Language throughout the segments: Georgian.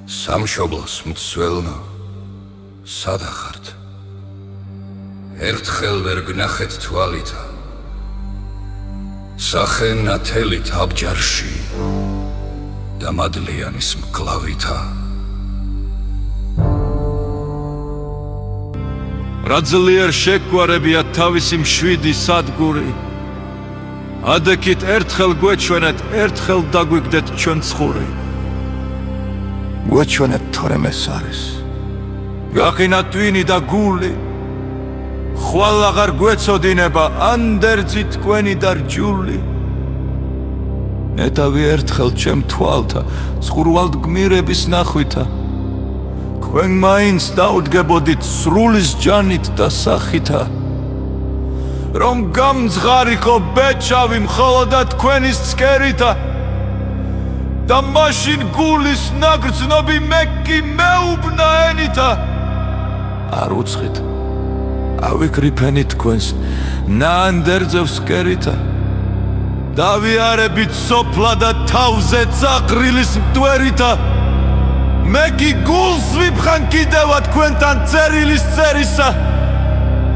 სამშობლოს მცველნო, სადა ხართ? ერთხელ ვერ გნახეთ თვალითა, სახე ნათელით აბჯარში და მადლიანის მკლავითა. რა ძლიერ შეგვარებია თავისი მშვიდი სადგური, ადექით ერთხელ გვეჩვენეთ, ერთხელ დაგვიგდეთ ჩვენ ცხური. გვეჩვენეთ თორემ ეს არის, გახინა ტვინი და გული, ხვალ აღარ გვეცოდინება ანდერძი თქვენი და რჯული. ნეტავი ერთხელ ჩემ თვალთა ზღურვალთ გმირების ნახვითა, თქვენ მაინც დაუდგებოდით სრულის ჯანით და სახითა. რომ გამძღარიყო ბეჭავი მხოლოდა თქვენის ცქერითა, და მაშინ გულის ნაგრძნობი მეკი მეუბნა ენითა. არ უცხით, ავიკრიფენი თქვენს ნაანდერძევს კერითა, დავიარებით სოფლა და თავზე წაყრილის მტვერითა. მეკი გულს ვიფხან კიდევა თქვენთან წერილის წერისა,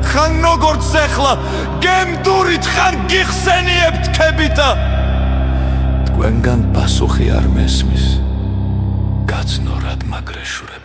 ხან როგორც ეხლა გემდურით ხან გიხსენიებთ ქებითა. თქვენგან პასუხი არ მესმის, გაცნო რად მაგრეშურებ.